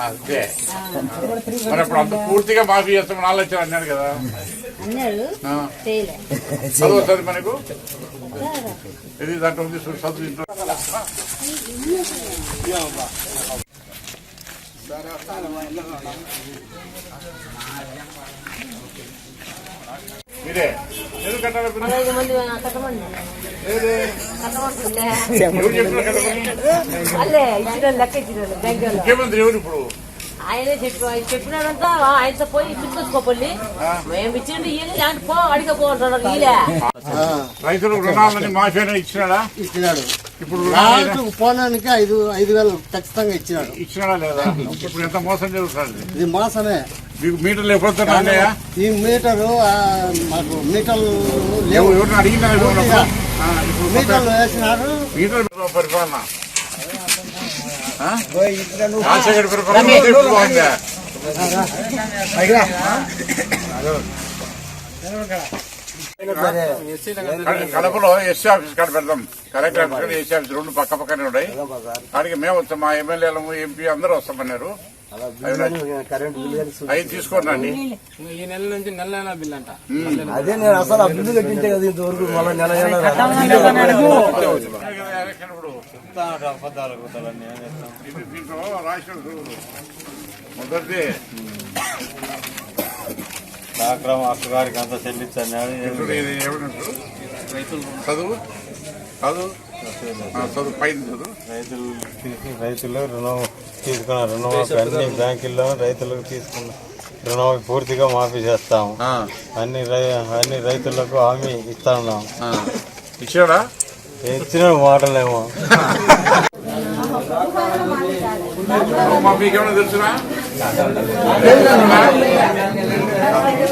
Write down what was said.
అంతే మరి అప్పుడు అంత పూర్తిగా మాఫీ చేస్తాం 4 లక్షలు అన్నాడు కదా చదువు వస్తుంది మనకు ఇది దాంట్లో ఉంది చదువు ఇంట్లో మీరే ఎందుకు కట్టాలి ముఖ్యమంత్రి ఎవరు ఇప్పుడు ఆయనే చెప్పినాడంతా ఆయనతో పోయి పిచ్చుకోపల్లి మేము ఇచ్చిండి ఇలాంటి పో అడిగపోతున్నారు రైతులకు రుణాలని మాఫీ ఇచ్చినాడా? ఇచ్చినాడు. ఇప్పుడు పోనానికి 5,000 ఖచ్చితంగా ఇచ్చినాడా లేదా? ఇప్పుడు ఎంత మోసం జరుగుతుంది? ఇది మోసమే. మీకు మీటర్లు ఎప్పుడుతున్నాయా? ఈ మీటరు మాకు మీటర్లు లేవు. ఎవరిని అడిగినా మీటర్లు వేసినారు. మీటర్ పరిపాలన కడపలో ఎస్సీ ఆఫీస్ కాడ పెడతాం. కలెక్టర్ ఆఫీస్ ఎస్సీ ఆఫీస్ 2 పక్క పక్కనే ఉన్నాయి. దానికి మేము వస్తాం, మా ఎమ్మెల్యేలు ఎంపీ అందరూ వస్తామన్నారు. అవి తీసుకోండి. ఈ నెల నుంచి నెల బిల్ అంట. అదే నేను అసలు బిల్లు కట్టింటే కదా ఇంతవరకు మళ్ళీ నెల దీంట్లో రాష్ట్ర మొదటి అక్కగారికి అంతా చెల్లించాను. చదువు పైన చదువు రైతులు రుణం తీసుకున్న రుణమాఫీ అన్ని బ్యాంకుల్లో రైతులకు తీసుకున్న రుణమాఫీ పూర్తిగా మాఫీ చేస్తాము. అన్ని రైతులకు హామీ ఇస్తా ఉన్నాం. ఇచ్చాడా? ఇచ్చిన మాటలేమో మీకేమైనా తెలుసునా?